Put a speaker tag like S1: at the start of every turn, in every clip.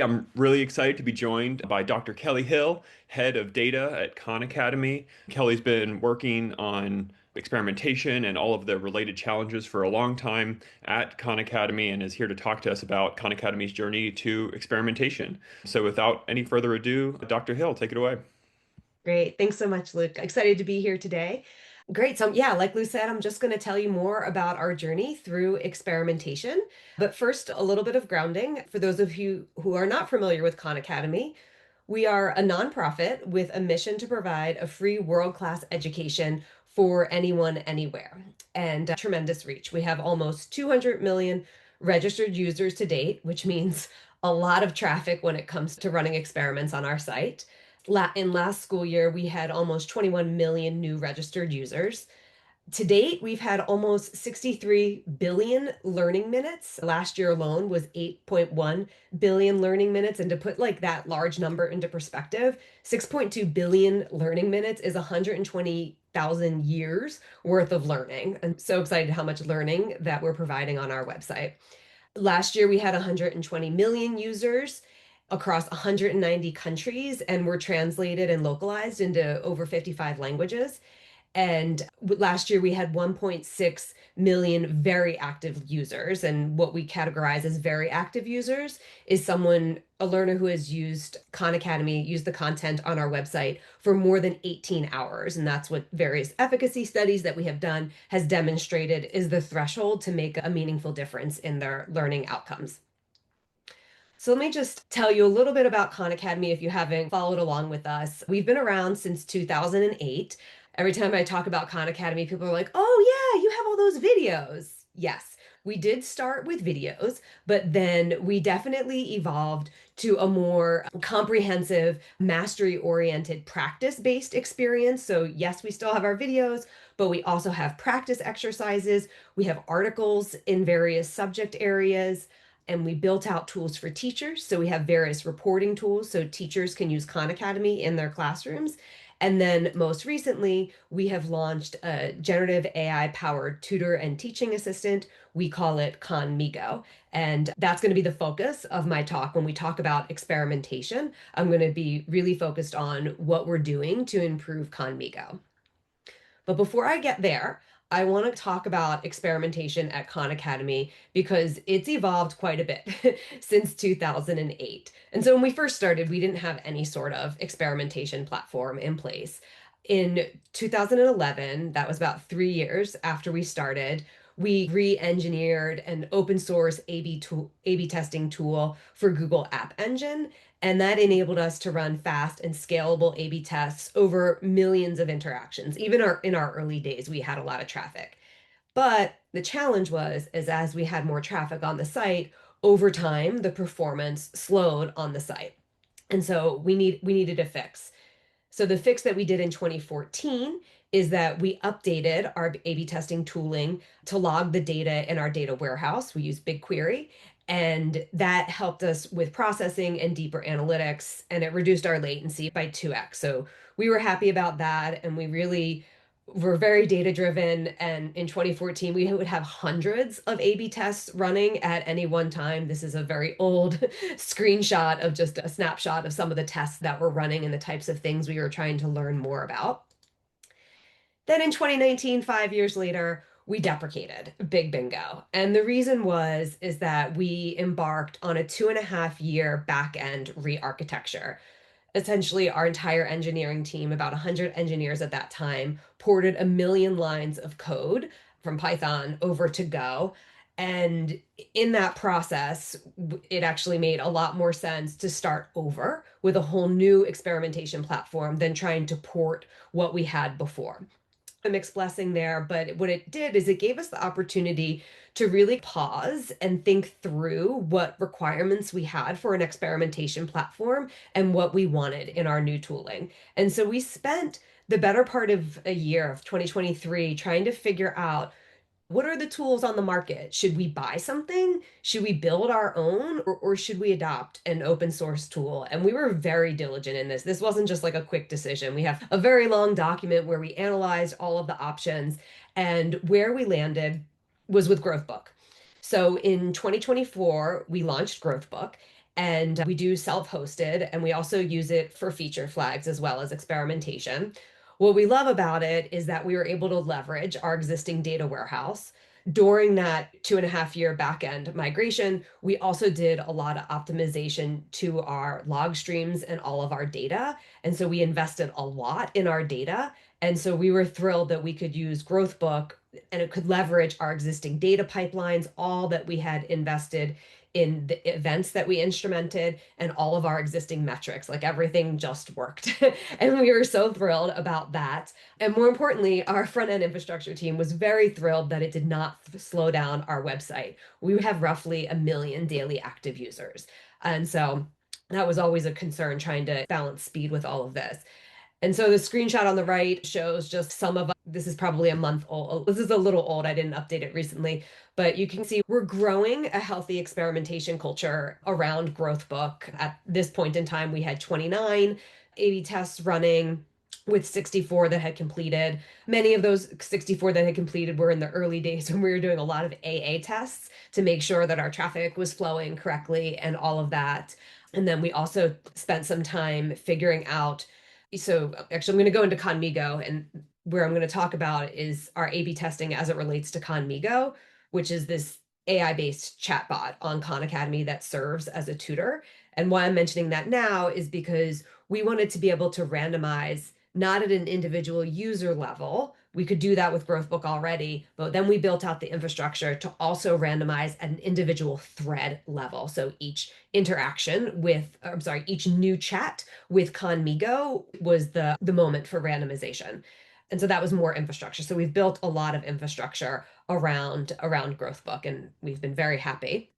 S1: I'm really excited to be joined by Dr. Kelli Hill, head of data at Khan Academy. Kelly's been working on experimentation and all of the related challenges for a long time at Khan Academy and is here to talk to us about Khan Academy's journey to experimentation. So without any further ado, Dr. Hill, take it away.
S2: Great. Thanks so much, Luke. Excited to be here today. Great. So, yeah, like Lou said, I'm just going to tell you more about our journey through experimentation. But first, a little bit of grounding. For those of you who are not familiar with Khan Academy, we are a nonprofit with a mission to provide a free world-class education for anyone, anywhere, and tremendous reach. We have almost 200 million registered users to date, which means a lot of traffic when it comes to running experiments on our site. In last school year, we had almost 21 million new registered users. To date, we've had almost 63 billion learning minutes. Last year alone was 8.1 billion learning minutes. And to put like that large number into perspective, 6.2 billion learning minutes is 120,000 years worth of learning. I'm so excited how much learning that we're providing on our website. Last year, we had 120 million users across 190 countries and were translated and localized into over 55 languages. And last year we had 1.6 million very active users. And what we categorize as very active users is a learner who has used Khan Academy, used the content on our website for more than 18 hours. And that's what various efficacy studies that we have done has demonstrated is the threshold to make a meaningful difference in their learning outcomes. So let me just tell you a little bit about Khan Academy if you haven't followed along with us. We've been around since 2008. Every time I talk about Khan Academy, people are like, oh, yeah, you have all those videos. Yes, we did start with videos, but then we definitely evolved to a more comprehensive, mastery-oriented, practice-based experience. So, yes, we still have our videos, but we also have practice exercises. We have articles in various subject areas and we built out tools for teachers. So we have various reporting tools so teachers can use Khan Academy in their classrooms. And then most recently, we have launched a generative AI powered tutor and teaching assistant. We call it Conmigo. And that's going to be the focus of my talk when we talk about experimentation. I'm going to be really focused on what we're doing to improve Conmigo. But before I get there, I want to talk about experimentation at Khan Academy because it's evolved quite a bit since 2008. And so when we first started, we didn't have any sort of experimentation platform in place. In 2011, that was about 3 years after we started, we re-engineered an open source A/B testing tool for Google App Engine, and that enabled us to run fast and scalable A/B tests over millions of interactions. Even in our early days, we had a lot of traffic. But the challenge was, is as we had more traffic on the site, over time, the performance slowed on the site. And so we needed a fix. So the fix that we did in 2014 is that we updated our A/B testing tooling to log the data in our data warehouse. We use BigQuery, and that helped us with processing and deeper analytics, and it reduced our latency by 2x. So we were happy about that, and we really were very data driven. And in 2014, we would have hundreds of A/B tests running at any one time. This is a very old screenshot of just a snapshot of some of the tests that were running and the types of things we were trying to learn more about. Then in 2019, 5 years later, we deprecated Big Bingo. And the reason is that we embarked on a 2.5 year back end re-architecture. Essentially, our entire engineering team, about 100 engineers at that time, ported a million lines of code from Python over to Go. And in that process, it actually made a lot more sense to start over with a whole new experimentation platform than trying to port what we had before. A mixed blessing there, but what it did is it gave us the opportunity to really pause and think through what requirements we had for an experimentation platform and what we wanted in our new tooling. And so we spent the better part of a year of 2023 trying to figure out what are the tools on the market? Should we buy something? Should we build our own? Or should we adopt an open source tool? And we were very diligent in this. This wasn't just like a quick decision. We have a very long document where we analyzed all of the options, and where we landed was with Growthbook. So in 2024, we launched Growthbook, And we do self-hosted, and we also use it for feature flags as well as experimentation. What we love about it is that we were able to leverage our existing data warehouse. During that 2.5 year backend migration, we also did a lot of optimization to our log streams and all of our data. And so we invested a lot in our data. And so we were thrilled that we could use Growthbook and it could leverage our existing data pipelines, all that we had invested in the events that we instrumented and all of our existing metrics. Like everything just worked. And we were so thrilled about that. And more importantly, our front end infrastructure team was very thrilled that it did not slow down our website. We have roughly 1 million daily active users. And so that was always a concern trying to balance speed with all of this. And so the screenshot on the right shows just some of, this is probably a month old. This is a little old. I didn't update it recently, but you can see we're growing a healthy experimentation culture around Growthbook. At this point in time, we had 29 A/B tests running with 64 that had completed. Many of those 64 that had completed were in the early days when we were doing a lot of AA tests to make sure that our traffic was flowing correctly and all of that. And then we also spent some time figuring out, so actually, I'm going to go into Conmigo, and where I'm going to talk about is our A/B testing as it relates to Conmigo, which is this AI-based chatbot on Khan Academy that serves as a tutor. And why I'm mentioning that now is because we wanted to be able to randomize not at an individual user level. We could do that with Growthbook already, but then we built out the infrastructure to also randomize at an individual thread level. So each interaction with, I'm sorry, each new chat with Conmigo was the moment for randomization. And so that was more infrastructure. So we've built a lot of infrastructure around Growthbook, and we've been very happy.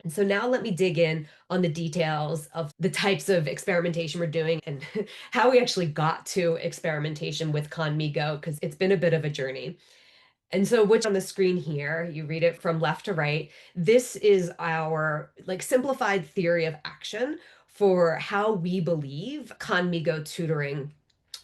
S2: And so now let me dig in on the details of the types of experimentation we're doing and how we actually got to experimentation with Conmigo, because it's been a bit of a journey. And so what's on the screen here, you read it from left to right. This is our like simplified theory of action for how we believe Conmigo tutoring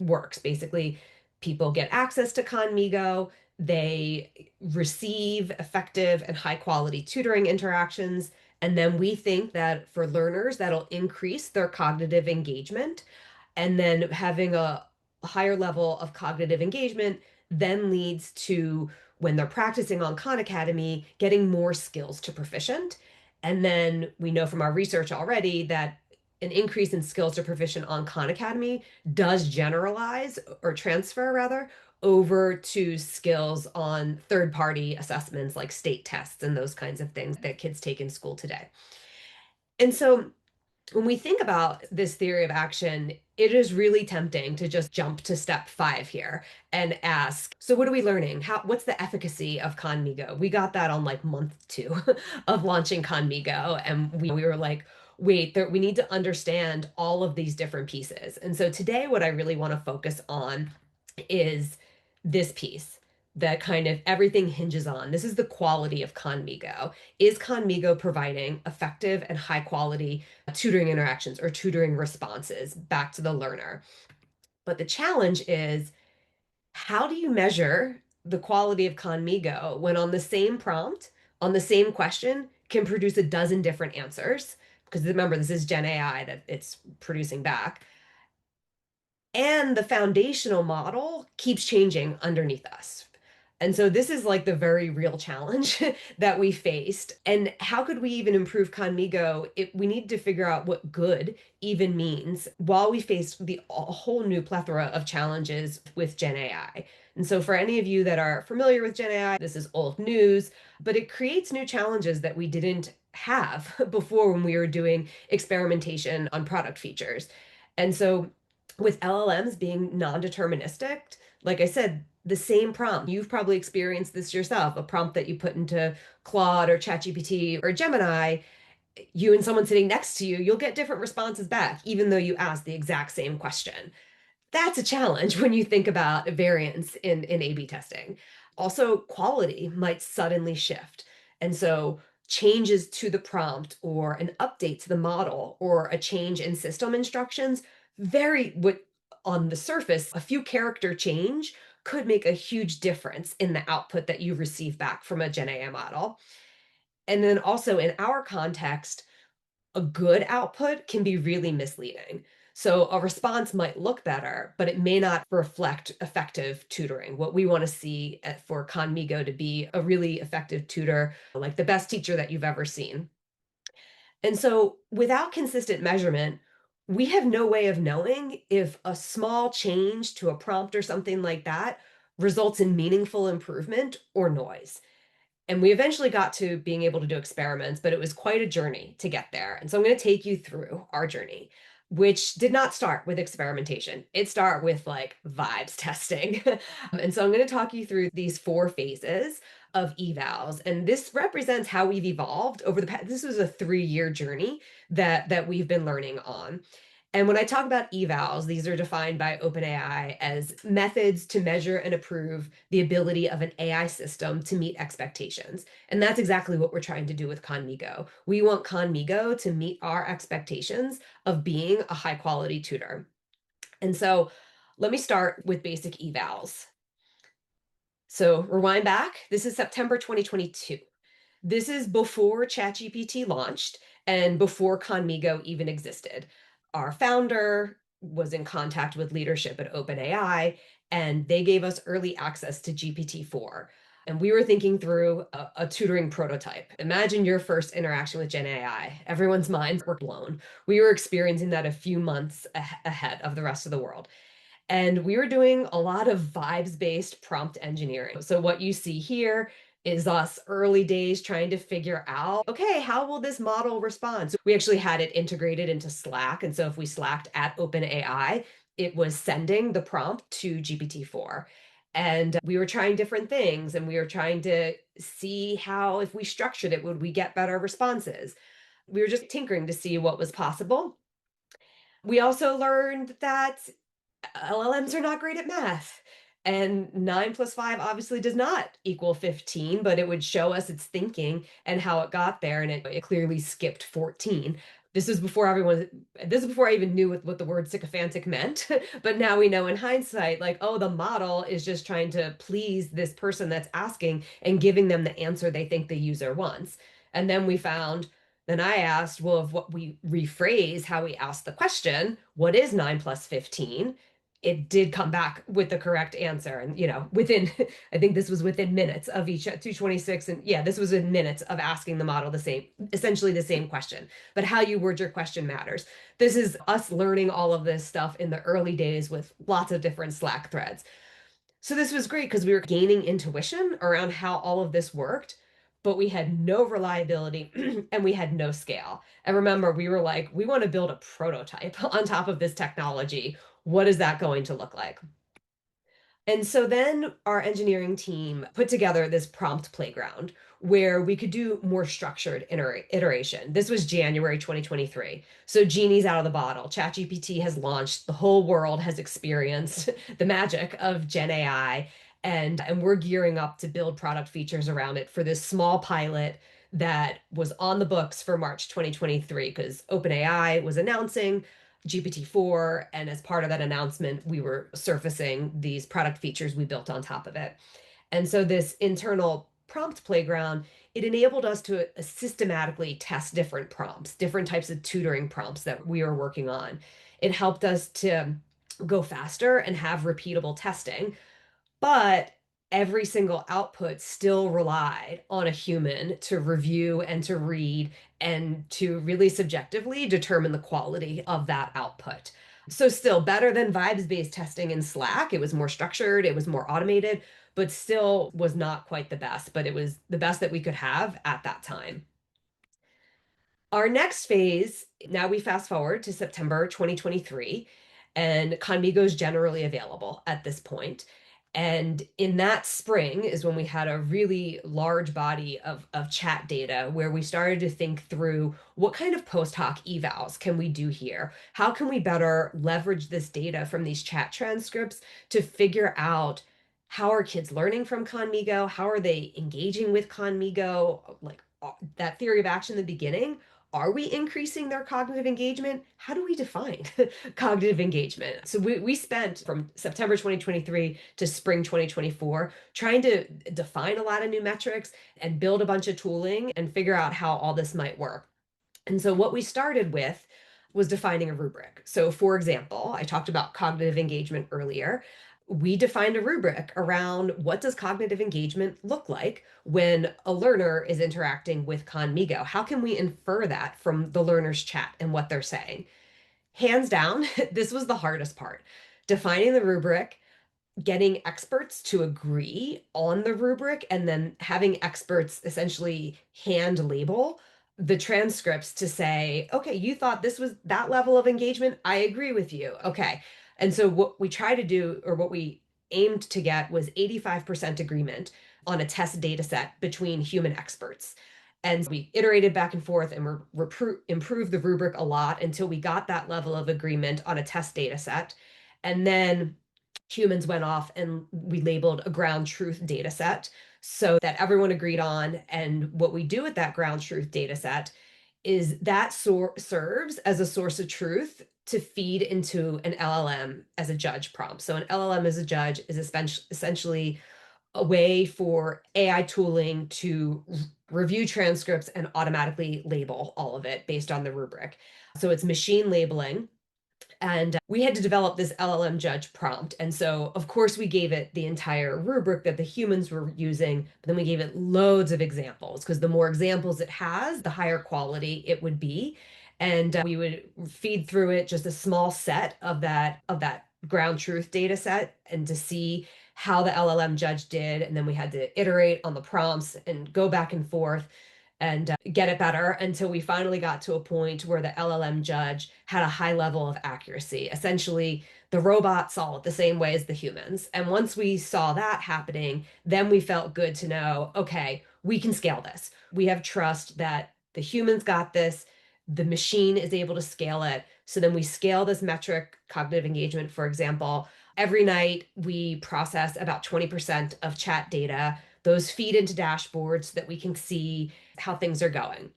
S2: works. Basically, people get access to Conmigo, they receive effective and high quality tutoring interactions, and then we think that for learners, that'll increase their cognitive engagement. And then having a higher level of cognitive engagement then leads to, when they're practicing on Khan Academy, getting more skills to proficient. And then we know from our research already that an increase in skills to proficient on Khan Academy does generalize or transfer rather over to skills on third-party assessments like state tests and those kinds of things that kids take in school today. And so when we think about this theory of action, it is really tempting to just jump to step 5 here and ask, so what are we learning? What's the efficacy of Conmigo? We got that on like month 2 of launching Conmigo, and we were like, wait, we need to understand all of these different pieces. And so today, what I really want to focus on is this piece that kind of everything hinges on. This is the quality of Conmigo. Is Conmigo providing effective and high quality tutoring interactions or tutoring responses back to the learner? But the challenge is, how do you measure the quality of Conmigo when on the same prompt, on the same question, can produce a dozen different answers? Because remember, this is Gen AI that it's producing back. And the foundational model keeps changing underneath us. And so this is like the very real challenge that we faced. And how could we even improve Conmigo? We need to figure out what good even means while we face a whole new plethora of challenges with Gen AI. And so for any of you that are familiar with Gen AI, this is old news, but it creates new challenges that we didn't have before when we were doing experimentation on product features. And so with LLMs being non-deterministic, like I said, the same prompt. You've probably experienced this yourself, a prompt that you put into Claude or ChatGPT or Gemini, you and someone sitting next to you, you'll get different responses back, even though you asked the exact same question. That's a challenge when you think about variance in A/B testing. Also, quality might suddenly shift. And so changes to the prompt or an update to the model or a change in system instructions, very what on the surface, a few character change could make a huge difference in the output that you receive back from a Gen AI model. And then also in our context, a good output can be really misleading. So a response might look better, but it may not reflect effective tutoring. What we want to see for Conmigo to be a really effective tutor, like the best teacher that you've ever seen. And so without consistent measurement, we have no way of knowing if a small change to a prompt or something like that results in meaningful improvement or noise. And we eventually got to being able to do experiments, but it was quite a journey to get there. And so I'm going to take you through our journey, which did not start with experimentation. It started with like vibes testing. And so I'm going to talk you through these four phases of evals. And this represents how we've evolved over the past. This was a 3-year journey that we've been learning on. And when I talk about evals, these are defined by OpenAI as methods to measure and approve the ability of an AI system to meet expectations. And that's exactly what we're trying to do with Conmigo. We want Conmigo to meet our expectations of being a high quality tutor. And so let me start with basic evals. So rewind back. This is September 2022. This is before ChatGPT launched and before Conmigo even existed. Our founder was in contact with leadership at OpenAI, and they gave us early access to GPT-4. And we were thinking through a tutoring prototype. Imagine your first interaction with Gen AI. Everyone's minds were blown. We were experiencing that a few months ahead of the rest of the world. And we were doing a lot of vibes-based prompt engineering. So what you see here is us early days trying to figure out, okay, how will this model respond? So we actually had it integrated into Slack. And so if we Slacked at OpenAI, it was sending the prompt to GPT-4. And we were trying different things and we were trying to see how, if we structured it, would we get better responses? We were just tinkering to see what was possible. We also learned that LLMs are not great at math. And 9 plus 5 obviously does not equal 15, but it would show us its thinking and how it got there. And it clearly skipped 14. This is before I even knew what the word sycophantic meant. But now we know in hindsight, like, oh, the model is just trying to please this person that's asking and giving them the answer they think the user wants. And then I asked, well, if what we rephrase how we asked the question, what is 9 plus 15? It did come back with the correct answer. And, within, I think this was within minutes of each 226. And yeah, this was in minutes of asking the model essentially the same question. But how you word your question matters. This is us learning all of this stuff in the early days with lots of different Slack threads. So this was great because we were gaining intuition around how all of this worked, but we had no reliability and we had no scale. And remember, we were like, we want to build a prototype on top of this technology. What is that going to look like? And so then our engineering team put together this prompt playground where we could do more structured iteration. This was January 2023. So genie's out of the bottle. ChatGPT has launched. The whole world has experienced the magic of Gen AI. And we're gearing up to build product features around it for this small pilot that was on the books for March 2023 because OpenAI was announcing GPT-4, and as part of that announcement, we were surfacing these product features we built on top of it. And so this internal prompt playground, it enabled us to systematically test different prompts, different types of tutoring prompts that we were working on. It helped us to go faster and have repeatable testing, but every single output still relied on a human to review and to read and to really subjectively determine the quality of that output. So, still better than vibes based testing in Slack. It was more structured, it was more automated, but still was not quite the best, but it was the best that we could have at that time. Our next phase, now we fast forward to September 2023, and Conmigo is generally available at this point. And in that spring is when we had a really large body of chat data where we started to think through what kind of post hoc evals can we do here? How can we better leverage this data from these chat transcripts to figure out how are kids learning from Conmigo? How are they engaging with Conmigo? Like that theory of action in the beginning, are we increasing their cognitive engagement? How do we define cognitive engagement? So we spent from September 2023 to spring 2024 trying to define a lot of new metrics and build a bunch of tooling and figure out how all this might work. And so what we started with was defining a rubric. So, for example, I talked about cognitive engagement earlier. We defined a rubric around what does cognitive engagement look like when a learner is interacting with Conmigo? How can we infer that from the learner's chat and what they're saying? Hands down, this was the hardest part. Defining the rubric, getting experts to agree on the rubric, and then having experts essentially hand label the transcripts to say, okay, you thought this was that level of engagement. I agree with you. Okay. And so what we try to do, or what we aimed to get, was 85% agreement on a test data set between human experts. And we iterated back and forth and improved the rubric a lot until we got that level of agreement on a test data set. And then humans went off and we labeled a ground truth data set so that everyone agreed on. And what we do with that ground truth data set is that serves as a source of truth to feed into an LLM as a judge prompt. So an LLM as a judge is essentially a way for AI tooling to review transcripts and automatically label all of it based on the rubric. So it's machine labeling, and we had to develop this LLM judge prompt. And so, of course, we gave it the entire rubric that the humans were using, but then we gave it loads of examples because the more examples it has, the higher quality it would be. And we would feed through it just a small set of that ground truth data set and to see how the LLM judge did. And then we had to iterate on the prompts and go back and forth and get it better until we finally got to a point where the LLM judge had a high level of accuracy. Essentially, the robot saw it the same way as the humans. And once we saw that happening, then we felt good to know, okay, we can scale this. We have trust that the humans got this, the machine is able to scale it. So then we scale this metric, cognitive engagement, for example. Every night we process about 20% of chat data. Those feed into dashboards so that we can see how things are going.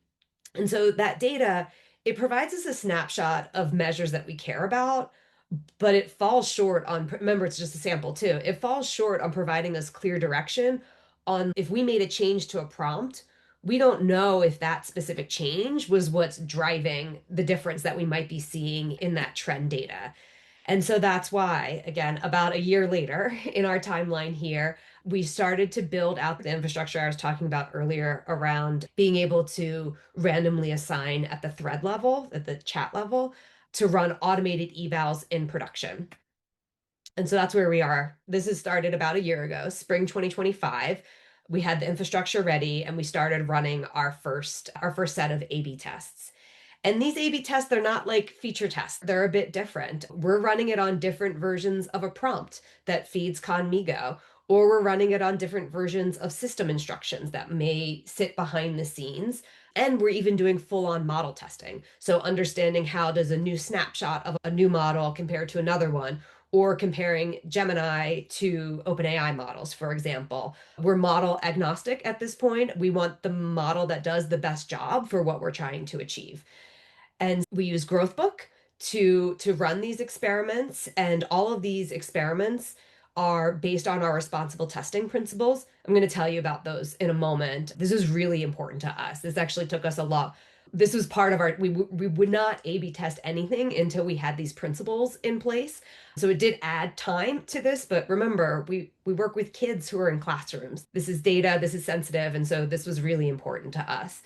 S2: And so that data, it provides us a snapshot of measures that we care about, but it falls short on, remember, it's just a sample too. It falls short on providing us clear direction on if we made a change to a prompt. We don't know if that specific change was what's driving the difference that we might be seeing in that trend data. And so that's why, again, about a year later in our timeline here, we started to build out the infrastructure I was talking about earlier around being able to randomly assign at the thread level, at the chat level, to run automated evals in production. And so that's where we are. This has started about a year ago, spring 2025. We had the infrastructure ready and we started running our first set of A/B tests. And these A/B tests, they're not like feature tests. They're a bit different. We're running it on different versions of a prompt that feeds Conmigo, or we're running it on different versions of system instructions that may sit behind the scenes. And we're even doing full-on model testing. So understanding how does a new snapshot of a new model compare to another one, or comparing Gemini to OpenAI models, for example. We're model agnostic at this point. We want the model that does the best job for what we're trying to achieve. And we use Growthbook to run these experiments, and all of these experiments are based on our responsible testing principles. I'm going to tell you about those in a moment. This is really important to us. This actually took us a lot. This was part of our, we would not A/B test anything until we had these principles in place. So it did add time to this, but remember, we work with kids who are in classrooms. This is data, this is sensitive, and so this was really important to us.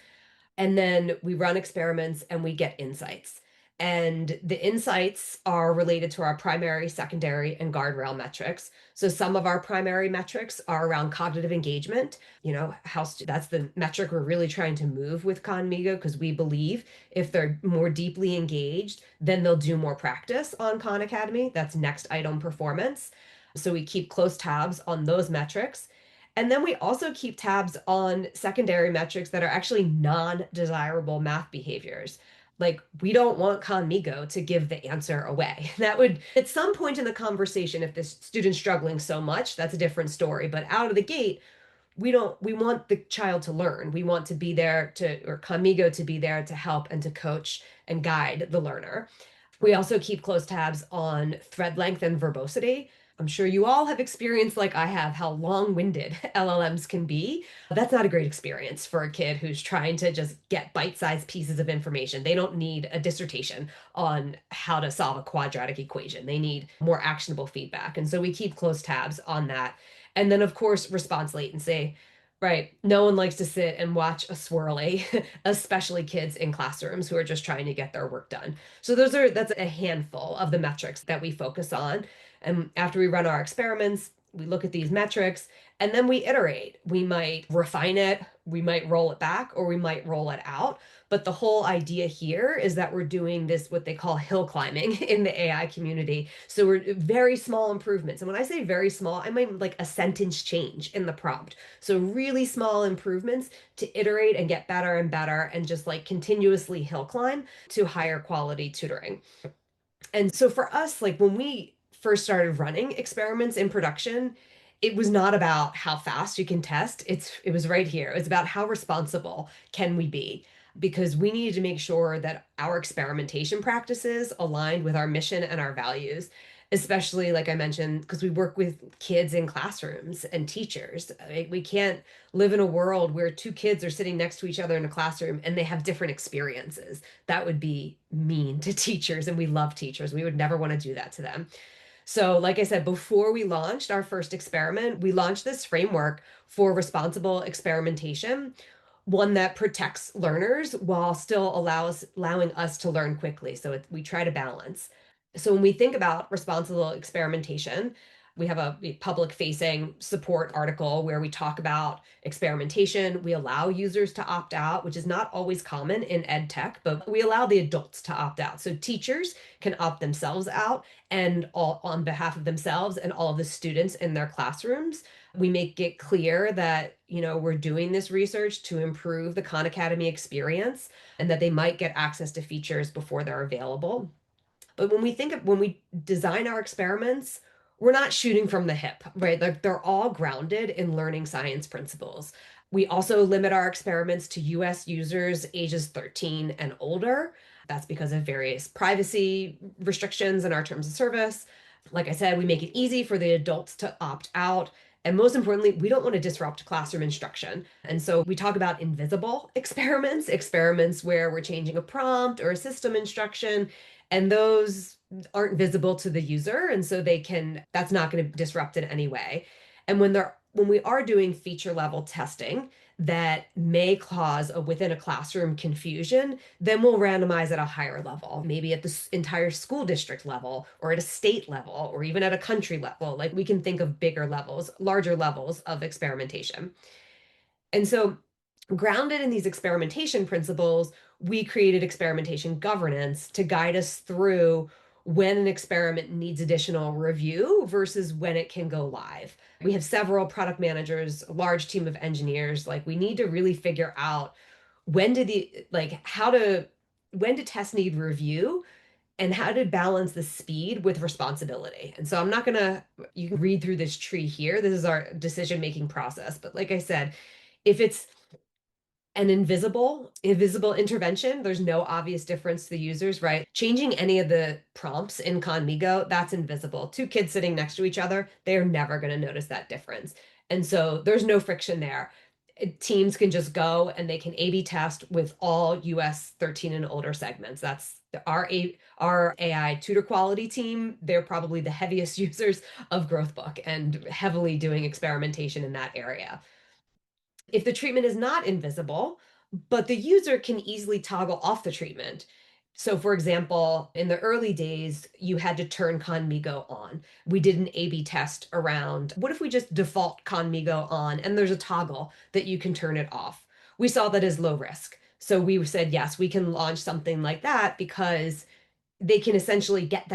S2: And then we run experiments and we get insights. And the insights are related to our primary, secondary, and guardrail metrics. So some of our primary metrics are around cognitive engagement. That's the metric we're really trying to move with Conmigo because we believe if they're more deeply engaged, then they'll do more practice on Khan Academy. That's next item performance. So we keep close tabs on those metrics. And then we also keep tabs on secondary metrics that are actually non-desirable math behaviors. Like, we don't want Conmigo to give the answer away. That would, at some point in the conversation, if this student's struggling so much, that's a different story. But out of the gate, we want the child to learn. We want to be there or Conmigo to be there to help and to coach and guide the learner. We also keep close tabs on thread length and verbosity. I'm sure you all have experienced, like I have, how long-winded LLMs can be. That's not a great experience for a kid who's trying to just get bite-sized pieces of information. They don't need a dissertation on how to solve a quadratic equation. They need more actionable feedback. And so we keep close tabs on that. And then, of course, response latency. Right. No one likes to sit and watch a swirly, especially kids in classrooms who are just trying to get their work done. So that's a handful of the metrics that we focus on. And after we run our experiments, we look at these metrics and then we iterate. We might refine it, we might roll it back, or we might roll it out. But the whole idea here is that we're doing this, what they call hill climbing in the AI community. So we're very small improvements. And when I say very small, I mean like a sentence change in the prompt. So really small improvements to iterate and get better and better and just like continuously hill climb to higher quality tutoring. And so for us, like when we first started running experiments in production, it was not about how fast you can test. It was right here. It was about how responsible can we be? Because we needed to make sure that our experimentation practices aligned with our mission and our values, especially like I mentioned, because we work with kids in classrooms and teachers. We can't live in a world where two kids are sitting next to each other in a classroom and they have different experiences. That would be mean to teachers, and we love teachers. We would never want to do that to them. So, like I said, before we launched our first experiment, we launched this framework for responsible experimentation, one that protects learners while still allowing us to learn quickly. So we try to balance. So when we think about responsible experimentation, we have a public facing support article where we talk about experimentation. We allow users to opt out, which is not always common in ed tech, but we allow the adults to opt out. So teachers can opt themselves out and all on behalf of themselves and all of the students in their classrooms. We make it clear that, we're doing this research to improve the Khan Academy experience and that they might get access to features before they're available. But when we design our experiments, we're not shooting from the hip, right? They're all grounded in learning science principles. We also limit our experiments to US users ages 13 and older. That's because of various privacy restrictions in our terms of service. Like I said, we make it easy for the adults to opt out. And most importantly, we don't want to disrupt classroom instruction. And so we talk about invisible experiments, experiments where we're changing a prompt or a system instruction, and those aren't visible to the user. And so that's not going to disrupt in any way. And when we are doing feature level testing that may cause within a classroom confusion, then we'll randomize at a higher level, maybe at the entire school district level or at a state level or even at a country level. Like we can think of bigger levels, larger levels of experimentation. And so, grounded in these experimentation principles, we created experimentation governance to guide us through when an experiment needs additional review versus when it can go live. We have several product managers, a large team of engineers. Like, we need to really figure out when do tests need review and how to balance the speed with responsibility. And so you can read through this tree here. This is our decision-making process. But like I said, if it's an invisible intervention, there's no obvious difference to the users, right? Changing any of the prompts in Conmigo, that's invisible. Two kids sitting next to each other, they're never going to notice that difference. And so there's no friction there. Teams can just go and they can A/B test with all US 13 and older segments. That's our AI tutor quality team. They're probably the heaviest users of Growthbook and heavily doing experimentation in that area. If the treatment is not invisible, but the user can easily toggle off the treatment. So, for example, in the early days, you had to turn Conmigo on. We did an A/B test around what if we just default Conmigo on and there's a toggle that you can turn it off? We saw that as low risk. So we said, yes, we can launch something like that because they can essentially get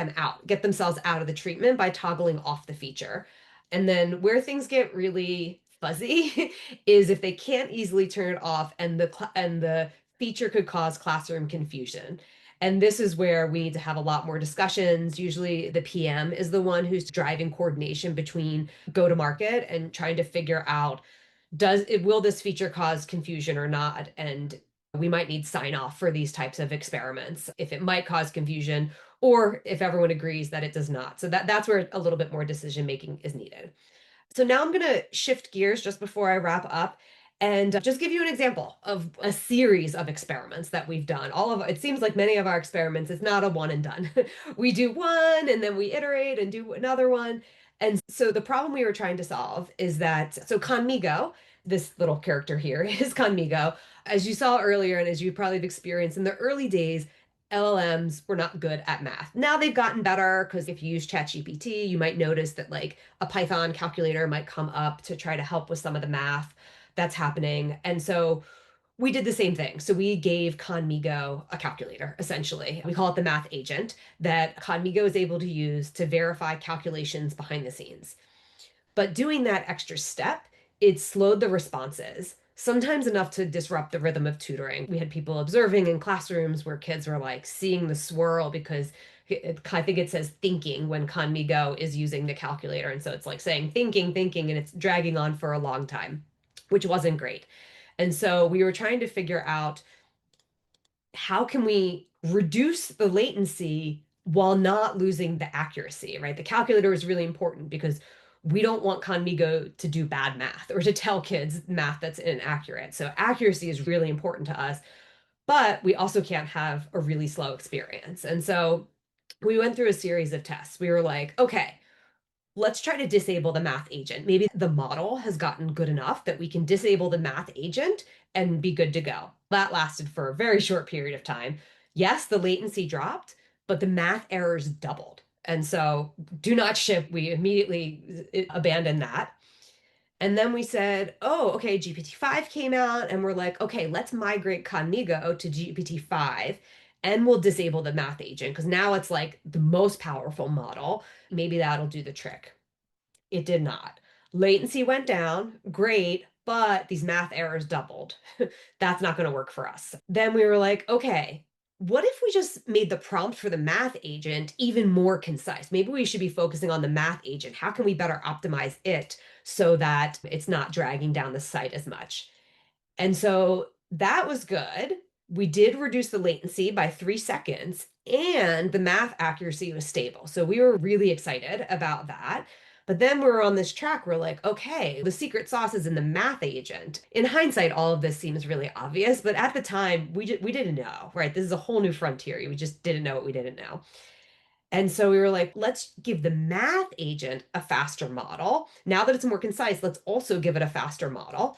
S2: themselves out of the treatment by toggling off the feature. And then where things get really fuzzy is if they can't easily turn it off and the feature could cause classroom confusion. And this is where we need to have a lot more discussions. Usually the PM is the one who's driving coordination between go to market and trying to figure out will this feature cause confusion or not? And we might need sign off for these types of experiments if it might cause confusion or if everyone agrees that it does not. So that's where a little bit more decision making is needed. So now I'm going to shift gears just before I wrap up and just give you an example of a series of experiments that we've done. All of it seems like many of our experiments, it's not a one and done. We do one and then we iterate and do another one. And so the problem we were trying to solve is that so Conmigo, this little character here is Conmigo. As you saw earlier, and as you probably have experienced in the early days, LLMs were not good at math. Now they've gotten better because if you use ChatGPT, you might notice that like a Python calculator might come up to try to help with some of the math that's happening. And so we did the same thing. So we gave Conmigo a calculator, essentially. We call it the math agent that Conmigo is able to use to verify calculations behind the scenes. But doing that extra step, it slowed the responses, sometimes enough to disrupt the rhythm of tutoring. We had people observing in classrooms where kids were like seeing the swirl because I think it says thinking when Conmigo is using the calculator. And so it's like saying thinking, thinking, and it's dragging on for a long time, which wasn't great. And so we were trying to figure out how can we reduce the latency while not losing the accuracy, right? The calculator is really important because we don't want Conmigo to do bad math or to tell kids math that's inaccurate. So accuracy is really important to us, but we also can't have a really slow experience. And so we went through a series of tests. We were like, okay, let's try to disable the math agent. Maybe the model has gotten good enough that we can disable the math agent and be good to go. That lasted for a very short period of time. Yes, the latency dropped, but the math errors doubled. And so do not ship. We immediately abandoned that. And then we said, oh, okay, GPT-5 came out, and we're like, okay, let's migrate Conmigo to GPT-5 and we'll disable the math agent because now it's like the most powerful model. Maybe that'll do the trick. It did not. Latency went down, great, but these math errors doubled. That's not going to work for us. Then we were like, okay, what if we just made the prompt for the math agent even more concise? Maybe we should be focusing on the math agent. How can we better optimize it so that it's not dragging down the site as much? And so that was good. We did reduce the latency by 3 seconds, and the math accuracy was stable. So we were really excited about that. But then we were on this track. We're like, okay, the secret sauce is in the math agent. In hindsight, all of this seems really obvious, but at the time, we didn't know, right? This is a whole new frontier. We just didn't know what we didn't know. And so we were like, let's give the math agent a faster model. Now that it's more concise, let's also give it a faster model.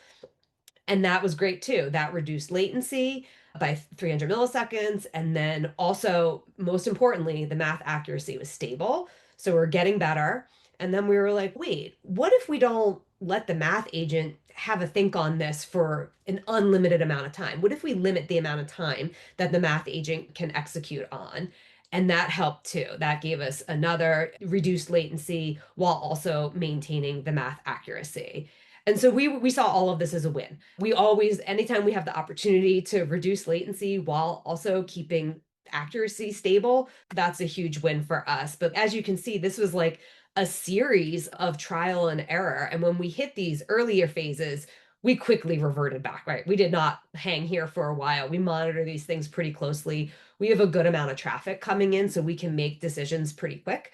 S2: And that was great too. That reduced latency by 300 milliseconds. And then also, most importantly, the math accuracy was stable. So we're getting better. And then we were like, wait, what if we don't let the math agent have a think on this for an unlimited amount of time? What if we limit the amount of time that the math agent can execute on? And that helped too. That gave us another reduced latency while also maintaining the math accuracy. And so we saw all of this as a win. We always, anytime we have the opportunity to reduce latency while also keeping accuracy stable, that's a huge win for us. But as you can see, this was like a series of trial and error. And when we hit these earlier phases, we quickly reverted back, right? We did not hang here for a while. We monitor these things pretty closely. We have a good amount of traffic coming in, so we can make decisions pretty quick.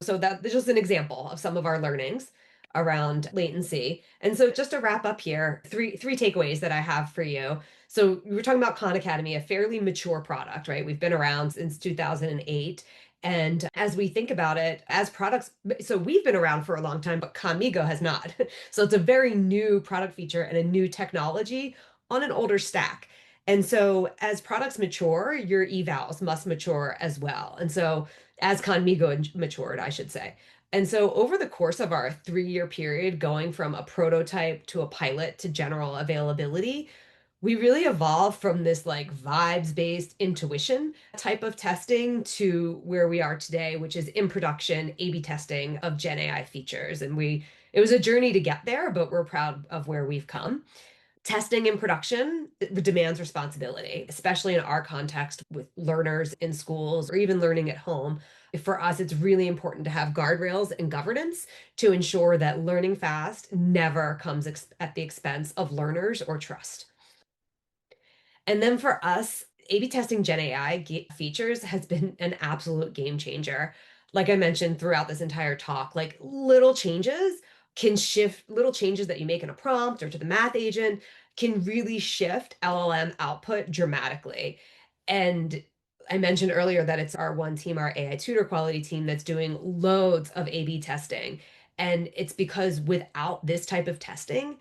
S2: So that's just an example of some of our learnings around latency. And so just to wrap up here, three takeaways that I have for you. So we were talking about Khan Academy, a fairly mature product, right? We've been around since 2008. And as we think about it, as products, so we've been around for a long time, but Conmigo has not. So it's a very new product feature and a new technology on an older stack. And so as products mature, your evals must mature as well. And so as Conmigo matured, I should say. And so over the course of our 3 year period, going from a prototype to a pilot to general availability, we really evolved from this like vibes-based intuition type of testing to where we are today, which is in production A/B testing of Gen AI features. And it was a journey to get there, but we're proud of where we've come. Testing in production demands responsibility, especially in our context with learners in schools or even learning at home. For us, it's really important to have guardrails and governance to ensure that learning fast never comes at the expense of learners or trust. And then for us, A/B testing Gen AI features has been an absolute game changer. Like I mentioned throughout this entire talk, like little changes can shift, little changes that you make in a prompt or to the math agent can really shift LLM output dramatically. And I mentioned earlier that it's our one team, our AI tutor quality team, that's doing loads of A/B testing. And it's because without this type of testing,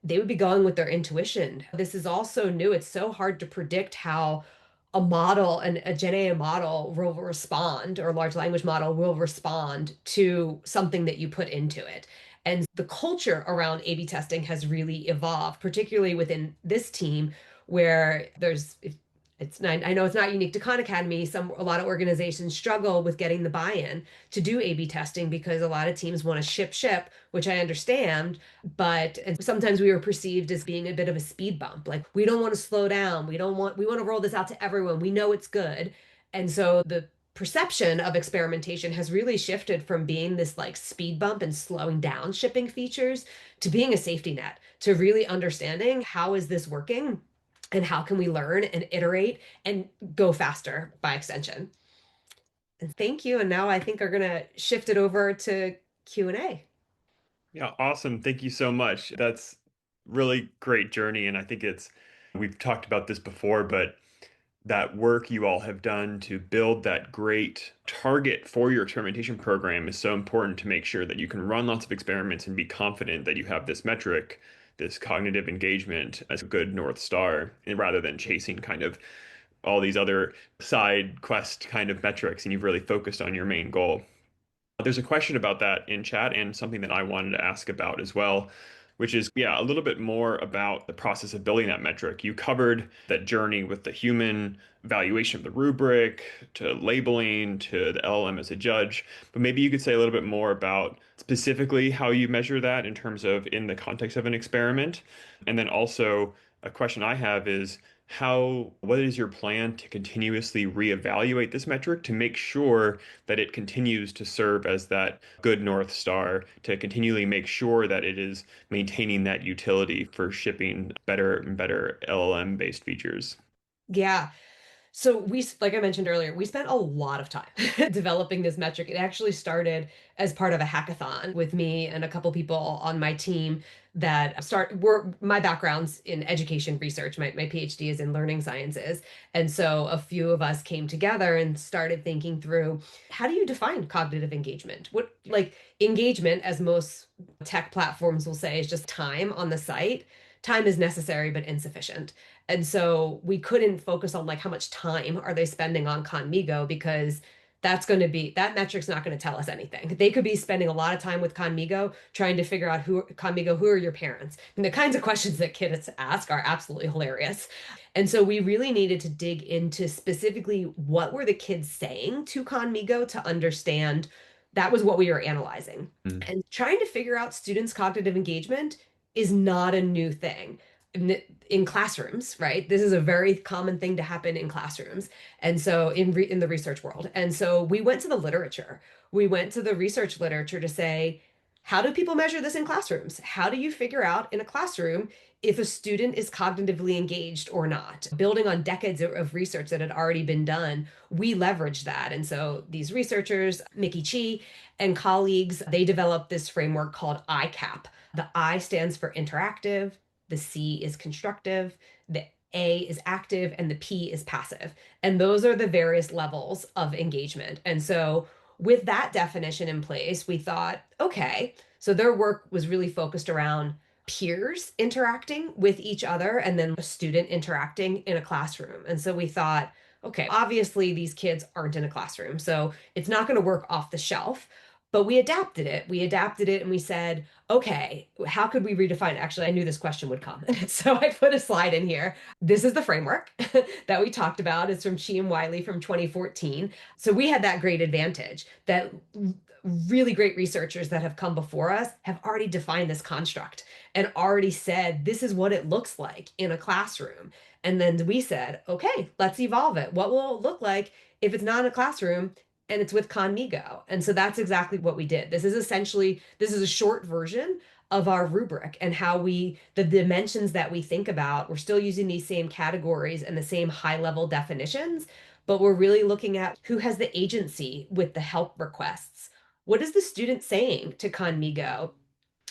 S2: they would be going with their intuition. This is also new. It's so hard to predict how a model and a Gen AI model will respond, or a large language model will respond to something that you put into it. And the culture around A/B testing has really evolved, particularly within this team, where it's not, I know it's not unique to Khan Academy. A lot of organizations struggle with getting the buy-in to do A/B testing because a lot of teams want to ship, which I understand, but and sometimes we were perceived as being a bit of a speed bump. Like we don't want to slow down. We want to roll this out to everyone. We know it's good. And so the perception of experimentation has really shifted from being this like speed bump and slowing down shipping features to being a safety net, to really understanding how is this working and how can we learn and iterate and go faster by extension. And thank you. And now I think we're going to shift it over to Q&A.
S1: Yeah, awesome. Thank you so much. That's really great journey. And I think we've talked about this before, but that work you all have done to build that great target for your experimentation program is so important to make sure that you can run lots of experiments and be confident that you have this metric, this cognitive engagement as a good North Star, and rather than chasing kind of all these other side quest kind of metrics, and you've really focused on your main goal. There's a question about that in chat and something that I wanted to ask about as well, which is, yeah, a little bit more about the process of building that metric. You covered that journey with the human evaluation of the rubric to labeling to the LLM as a judge, but maybe you could say a little bit more about specifically how you measure that in terms of in the context of an experiment. And then also a question I have is, what is your plan to continuously reevaluate this metric to make sure that it continues to serve as that good North Star, to continually make sure that it is maintaining that utility for shipping better and better LLM based features?
S2: Yeah. So like I mentioned earlier, we spent a lot of time developing this metric. It actually started as part of a hackathon with me and a couple people on my team that were my background's in education research. My PhD is in learning sciences. And so a few of us came together and started thinking through how do you define cognitive engagement? What like engagement, as most tech platforms will say, is just time on the site. Time is necessary but insufficient. And so we couldn't focus on like how much time are they spending on Conmigo because that metric's not going to tell us anything. They could be spending a lot of time with Conmigo trying to figure out who are your parents? And the kinds of questions that kids ask are absolutely hilarious. And so we really needed to dig into specifically what were the kids saying to Conmigo to understand that was what we were analyzing.
S1: Mm.
S2: And trying to figure out students' cognitive engagement is not a new thing in classrooms, right? This is a very common thing to happen in classrooms. And so in the research world. And so we went to the literature. We went to the research literature to say, how do people measure this in classrooms? How do you figure out in a classroom if a student is cognitively engaged or not? Building on decades of research that had already been done, we leveraged that. And so these researchers, Mickey Chi and colleagues, they developed this framework called ICAP. The I stands for interactive, the C is constructive, the A is active, and the P is passive. And those are the various levels of engagement. And so, with that definition in place, we thought, okay, so their work was really focused around peers interacting with each other and then a student interacting in a classroom. And so we thought, okay, obviously these kids aren't in a classroom, so it's not going to work off the shelf. But we adapted it. We adapted it and we said, okay, how could we redefine? Actually, I knew this question would come. So I put a slide in here. This is the framework that we talked about. It's from Chi and Wiley from 2014. So we had that great advantage that really great researchers that have come before us have already defined this construct and already said, this is what it looks like in a classroom. And then we said, okay, let's evolve it. What will it look like if it's not in a classroom and it's with Conmigo? And so that's exactly what we did. This is a short version of our rubric and how the dimensions that we think about, we're still using these same categories and the same high level definitions, but we're really looking at who has the agency with the help requests. What is the student saying to Conmigo?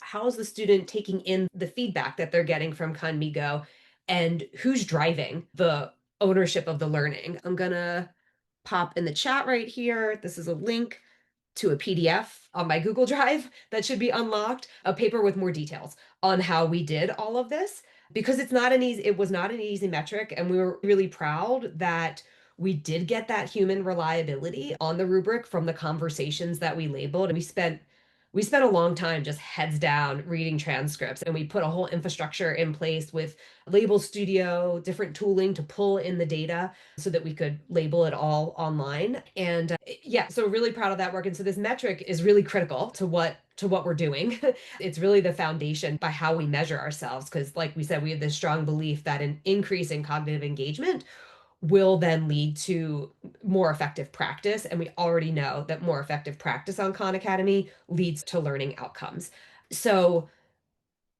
S2: How is the student taking in the feedback that they're getting from Conmigo? And who's driving the ownership of the learning? I'm gonna pop in the chat right here. This is a link to a PDF on my Google Drive that should be unlocked, a paper with more details on how we did all of this, because it was not an easy metric, and we were really proud that we did get that human reliability on the rubric from the conversations that we labeled. And we spent a long time just heads down reading transcripts, and we put a whole infrastructure in place with Label Studio, different tooling to pull in the data so that we could label it all online. And yeah, so really proud of that work. And so this metric is really critical to what we're doing. It's really the foundation by how we measure ourselves, because like we said, we have this strong belief that an increase in cognitive engagement will then lead to more effective practice. And we already know that more effective practice on Khan Academy leads to learning outcomes. So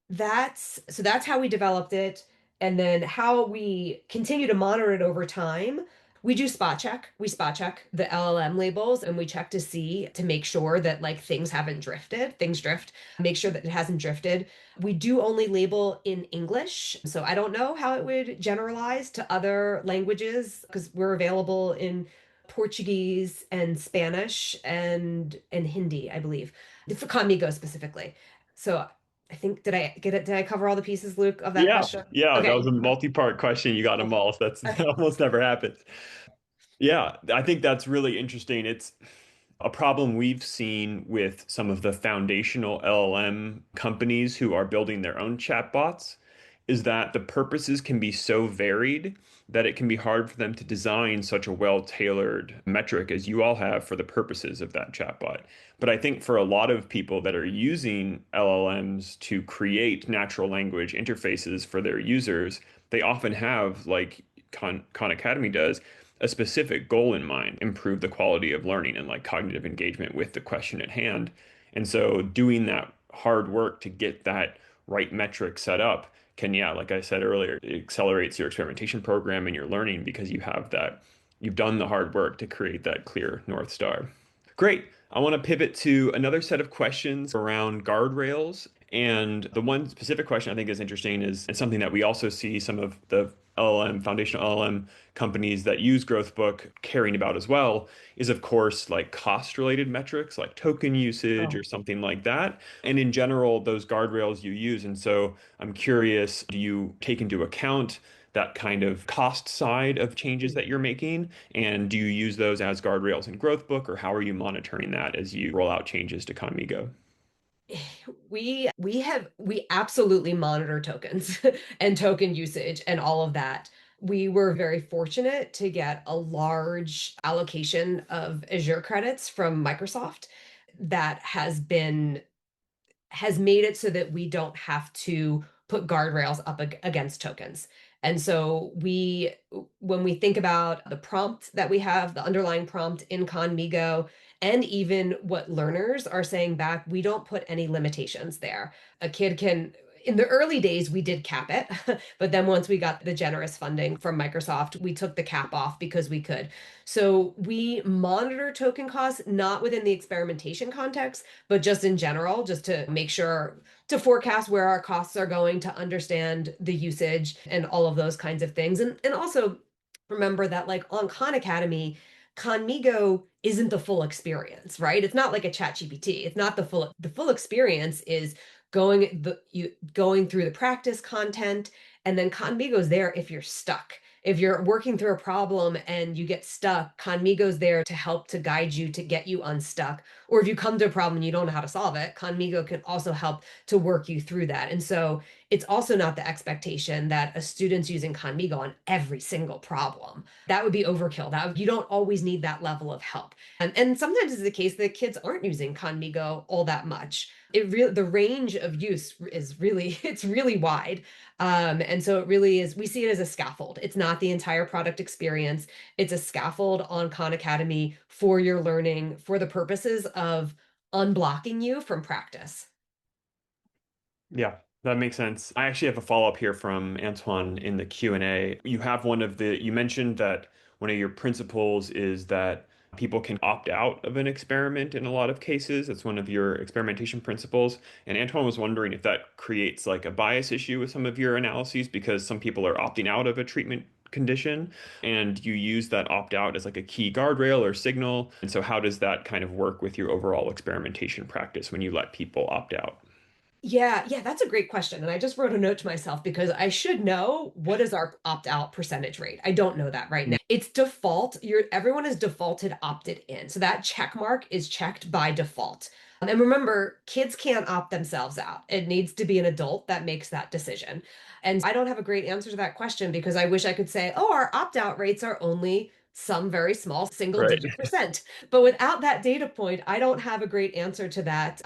S2: that's how we developed it. And then how we continue to monitor it over time. We do spot check. We spot check the LLM labels, and we check to make sure that like things drift, make sure that it hasn't drifted. We do only label in English. So I don't know how it would generalize to other languages, because we're available in Portuguese and Spanish and Hindi, I believe, for Conmigo specifically. So I think, did I get it? Did I cover all the pieces, Luke, of that
S1: Yeah,
S2: question?
S1: yeah, that was
S2: Okay.
S1: a multi-part question. You got them all. So that's that
S2: Okay.
S1: almost never happens. Yeah, I think that's really interesting. It's a problem we've seen with some of the foundational LLM companies who are building their own chatbots is that the purposes can be so varied that it can be hard for them to design such a well-tailored metric as you all have for the purposes of that chatbot. But I think for a lot of people that are using LLMs to create natural language interfaces for their users, they often have, like Khan Academy does, a specific goal in mind, improve the quality of learning and like cognitive engagement with the question at hand. And so doing that hard work to get that right metric set up can, yeah, like I said earlier, it accelerates your experimentation program and your learning because you've done the hard work to create that clear North Star. Great. I want to pivot to another set of questions around guardrails. And the one specific question I think is interesting is, and something that we also see some of the foundational LLM companies that use Growthbook caring about as well, is of course like cost related metrics like token usage
S2: Oh.
S1: or something like that. And in general, those guardrails you use. And so I'm curious, do you take into account that kind of cost side of changes that you're making? And do you use those as guardrails in Growthbook, or how are you monitoring that as you roll out changes to Conmigo?
S2: We absolutely monitor tokens and token usage and all of that. We were very fortunate to get a large allocation of Azure credits from Microsoft that has made it so that we don't have to put guardrails up against tokens. And so when we think about the prompt that we have, the underlying prompt in Conmigo, and even what learners are saying back, we don't put any limitations there. A kid can, in the early days, we did cap it, but then once we got the generous funding from Microsoft, we took the cap off because we could. So we monitor token costs, not within the experimentation context, but just in general, just to make sure to forecast where our costs are going, to understand the usage and all of those kinds of things. And also remember that like on Khan Academy, Conmigo isn't the full experience, right? It's not like a chat GPT. It's not the full experience is going through the practice content, and then Conmigo's there if you're stuck. If you're working through a problem and you get stuck, Conmigo's there to help to guide you to get you unstuck. Or if you come to a problem and you don't know how to solve it, Conmigo can also help to work you through that. And so it's also not the expectation that a student's using Conmigo on every single problem. That would be overkill. You don't always need that level of help. And sometimes it's the case that kids aren't using Conmigo all that much. The range of use is really it's really wide. And so it really is, we see it as a scaffold. It's not the entire product experience. It's a scaffold on Khan Academy for your learning, for the purposes of unblocking you from practice.
S1: Yeah, that makes sense. I actually have a follow-up here from Antoine in the Q&A. You have you mentioned that one of your principles is that people can opt out of an experiment in a lot of cases. That's one of your experimentation principles. And Antoine was wondering if that creates like a bias issue with some of your analyses because some people are opting out of a treatment condition and you use that opt out as like a key guardrail or signal. And so how does that kind of work with your overall experimentation practice when you let people opt out?
S2: Yeah, that's a great question. And I just wrote a note to myself because I should know what is our opt-out percentage rate. I don't know that right now. It's default. Everyone is defaulted opted in. So that check mark is checked by default. And remember, kids can't opt themselves out. It needs to be an adult that makes that decision. And I don't have a great answer to that question because I wish I could say, oh, our opt-out rates are only some very small single
S1: Right.
S2: digit percent. But without that data point, I don't have a great answer to that.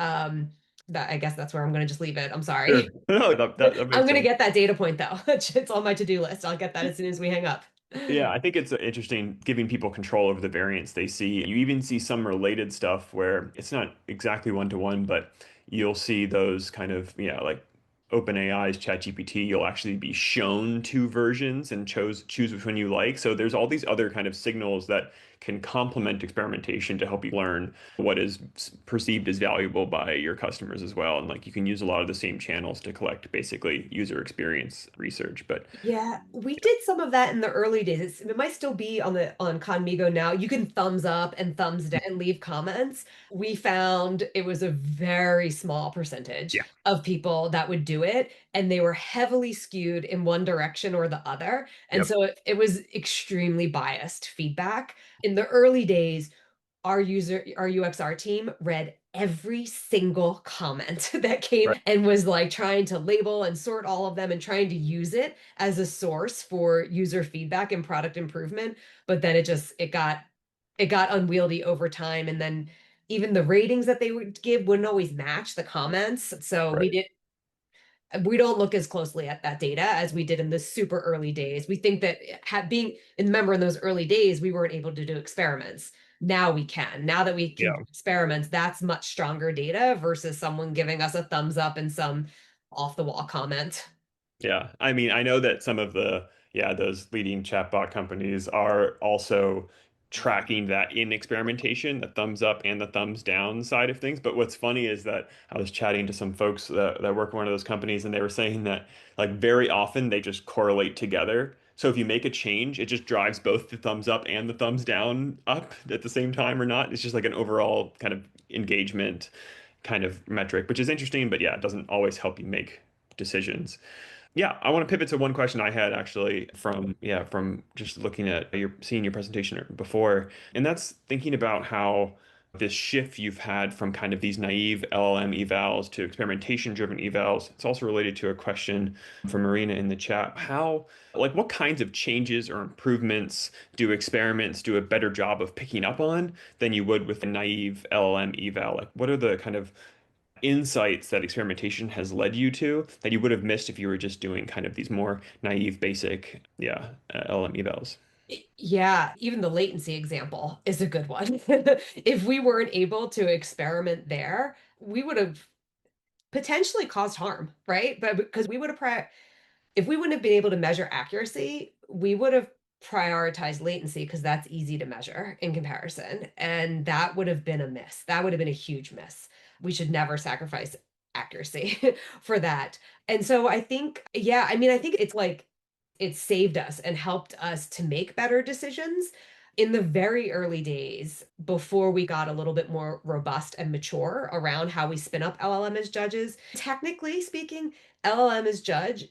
S2: I guess that's where I'm going to just leave it. I'm sorry.
S1: Sure. No, that
S2: I'm
S1: makes
S2: going to
S1: sense.
S2: get that data point though. It's on my to-do list. I'll get that as soon as we hang up.
S1: Yeah, I think it's interesting giving people control over the variants they see. You even see some related stuff where it's not exactly one to one, but you'll see those kind of, yeah, like OpenAI's ChatGPT, you'll actually be shown two versions and choose which one you like. So there's all these other kind of signals that can complement experimentation to help you learn what is perceived as valuable by your customers as well. And like you can use a lot of the same channels to collect basically user experience research. But
S2: Yeah, we did some of that in the early days. It might still be on Conmigo now. You can thumbs up and thumbs down and leave comments. We found it was a very small percentage
S1: yeah,
S2: of people that would do it, and they were heavily skewed in one direction or the other. And
S1: yep,
S2: so it was extremely biased feedback. In the early days, our UXR team read every single comment that came
S1: right,
S2: and was like trying to label and sort all of them and trying to use it as a source for user feedback and product improvement. But then it got unwieldy over time. And then even the ratings that they would give wouldn't always match the comments. So
S1: right.
S2: we don't look as closely at that data as we did in the super early days. We think that being, remember in those early days, we weren't able to do experiments. Now we can. Now that we can do
S1: Yeah.
S2: experiments, that's much stronger data versus someone giving us a thumbs up and some off the wall comment.
S1: Yeah. I mean, I know that some of those leading chatbot companies are also tracking that in experimentation, the thumbs up and the thumbs down side of things. But what's funny is that I was chatting to some folks that work in one of those companies, and they were saying that like very often they just correlate together. So if you make a change, it just drives both the thumbs up and the thumbs down up at the same time or not. It's just like an overall kind of engagement kind of metric, which is interesting, but yeah, it doesn't always help you make decisions. Yeah, I want to pivot to one question I had actually from just looking at seeing your presentation before, and that's thinking about how this shift you've had from kind of these naive LLM evals to experimentation driven evals. It's also related to a question from Marina in the chat. What kinds of changes or improvements do experiments do a better job of picking up on than you would with a naive LLM eval? Like, what are the kind of insights that experimentation has led you to that you would have missed if you were just doing kind of these more naive, basic, LM evals.
S2: Yeah, even the latency example is a good one. If we weren't able to experiment there, we would have potentially caused harm, right? But because we would have if we wouldn't have been able to measure accuracy, we would have prioritized latency because that's easy to measure in comparison. And that would have been a miss. That would have been a huge miss. We should never sacrifice accuracy for that. And so I think, yeah, I mean, I think it's like it saved us and helped us to make better decisions in the very early days before we got a little bit more robust and mature around how we spin up LLM as judges. Technically speaking, LLM as judge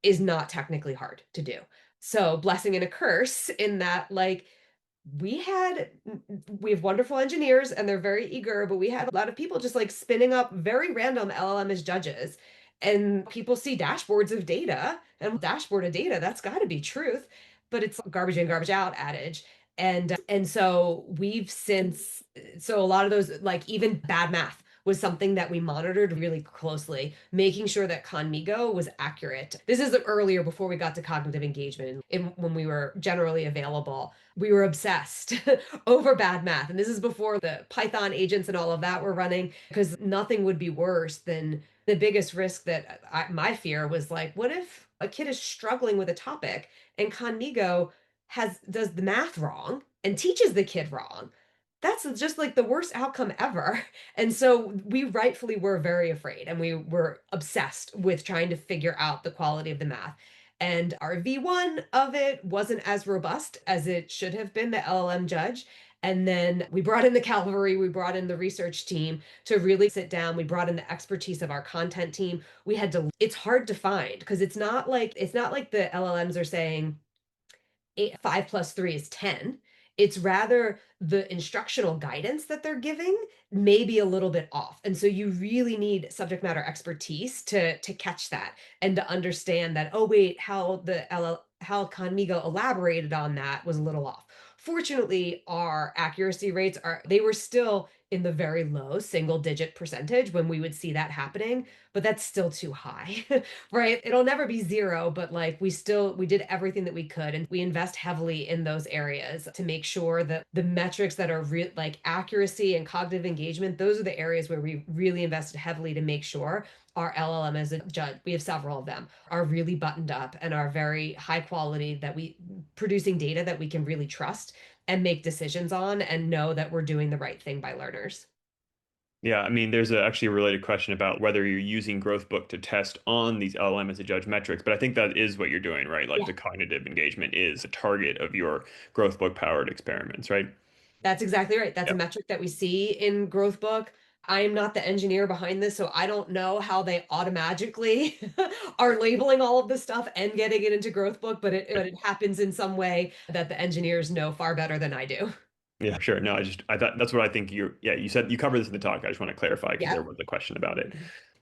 S2: is not technically hard to do. So, blessing and a curse in that, like, we had we have wonderful engineers and they're very eager, but we had a lot of people just like spinning up very random LLM as judges. And people see dashboards of data and dashboard of data, that's got to be truth, but it's garbage in, garbage out adage. And so we've since so a lot of those like even bad math was something that we monitored really closely, making sure that Conmigo was accurate. This is earlier before we got to cognitive engagement when we were generally available. We were obsessed over bad math. And this is before the Python agents and all of that were running, because nothing would be worse than The biggest risk that my fear was like, what if a kid is struggling with a topic and Conmigo does the math wrong and teaches the kid wrong? That's just like the worst outcome ever. And so we rightfully were very afraid and we were obsessed with trying to figure out the quality of the math. And our V1 of it wasn't as robust as it should have been, the LLM judge. And then we brought in the cavalry, we brought in the research team to really sit down. We brought in the expertise of our content team. We had to, it's hard to find because it's not like the LLMs are saying 5 plus 3 is 10. It's rather the instructional guidance that they're giving may be a little bit off. And so you really need subject matter expertise to catch that and to understand that, oh, wait, how Conmigo elaborated on that was a little off. Fortunately, our accuracy rates they were still in the very low single digit percentage when we would see that happening, but that's still too high. Right? It'll never be zero, but like we did everything that we could and we invest heavily in those areas to make sure that the metrics that are like accuracy and cognitive engagement, those are the areas where we really invested heavily to make sure our LLM as a judge, we have several of them, are really buttoned up and are very high quality that we producing data that we can really trust and make decisions on and know that we're doing the right thing by learners.
S1: Yeah, I mean, there's actually a related question about whether you're using Growthbook to test on these LLM as a judge metrics, but I think that is what you're doing, right? Like
S2: Yeah.
S1: the cognitive engagement is a target of your Growthbook powered experiments, right?
S2: That's exactly right. That's a
S1: Yeah.
S2: metric that we see in Growth Book. I am not the engineer behind this, so I don't know how they automatically are labeling all of this stuff and getting it into Growth Book, but it happens in some way that the engineers know far better than I do.
S1: Yeah, sure. No, I thought that's what I think yeah, you said you covered this in the talk. I just want to clarify because there
S2: Yeah.
S1: was a question about it.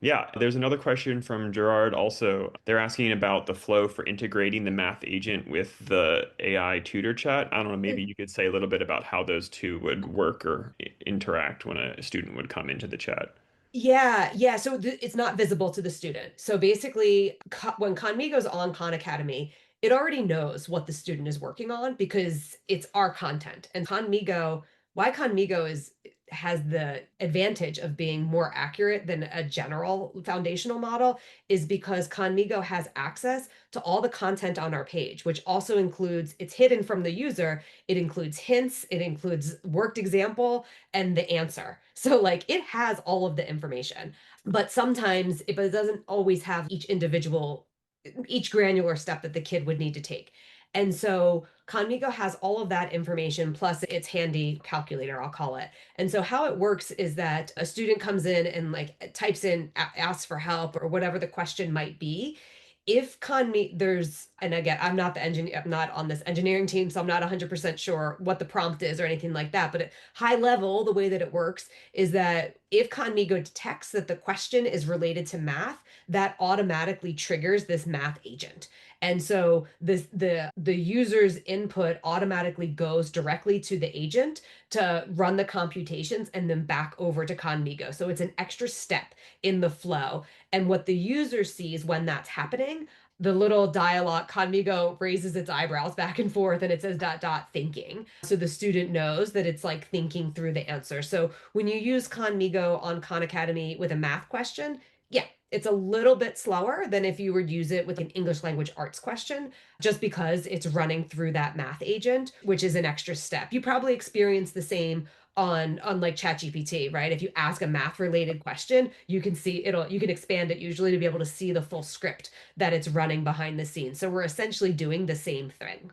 S1: Yeah, there's another question from Gerard also. They're asking about the flow for integrating the math agent with the AI tutor chat. I don't know, maybe you could say a little bit about how those two would work or interact when a student would come into the chat.
S2: Yeah, yeah. So it's not visible to the student. So basically, when Conmigo's on Khan Academy, it already knows what the student is working on because it's our content. And why Conmigo has the advantage of being more accurate than a general foundational model is because Conmigo has access to all the content on our page, which also includes, it's hidden from the user. It includes hints, it includes worked example, and the answer. So like it has all of the information, but sometimes but it doesn't always have each granular step that the kid would need to take. And so Conmigo has all of that information plus its handy calculator, I'll call it. And so how it works is that a student comes in and like types in, asks for help or whatever the question might be. If Conmi there's and again, I'm not the engineer, I'm not on this engineering team, so I'm not 100% sure what the prompt is or anything like that. But at high level, the way that it works is that if Conmigo detects that the question is related to math, that automatically triggers this math agent. And so the user's input automatically goes directly to the agent to run the computations and then back over to Conmigo. So it's an extra step in the flow. And what the user sees when that's happening, the little dialogue, Conmigo raises its eyebrows back and forth and it says dot dot thinking. So the student knows that it's like thinking through the answer. So when you use Conmigo on Khan Academy with a math question, yeah, it's a little bit slower than if you would use it with an English language arts question, just because it's running through that math agent, which is an extra step. You probably experience the same on like ChatGPT, right? If you ask a math related question, you can expand it usually to be able to see the full script that it's running behind the scenes. So we're essentially doing the same thing.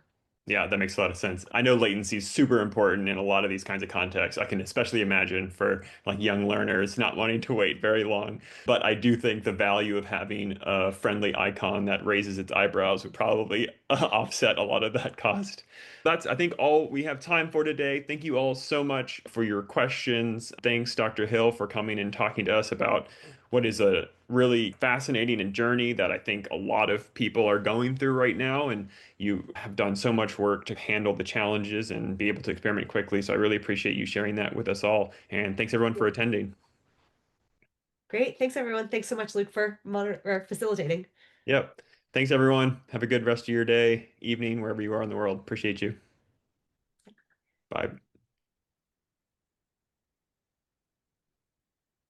S1: Yeah, that makes a lot of sense. I know latency is super important in a lot of these kinds of contexts. I can especially imagine for like young learners not wanting to wait very long. But I do think the value of having a friendly icon that raises its eyebrows would probably offset a lot of that cost. That's, I think, all we have time for today. Thank you all so much for your questions. Thanks, Dr. Hill, for coming and talking to us about what is a really fascinating and journey that I think a lot of people are going through right now. And you have done so much work to handle the challenges and be able to experiment quickly. So I really appreciate you sharing that with us all. And thanks everyone for attending.
S2: Great. Thanks, everyone. Thanks so much, Luke, for or facilitating.
S1: Yep. Thanks everyone. Have a good rest of your day, evening, wherever you are in the world. Appreciate you. Bye.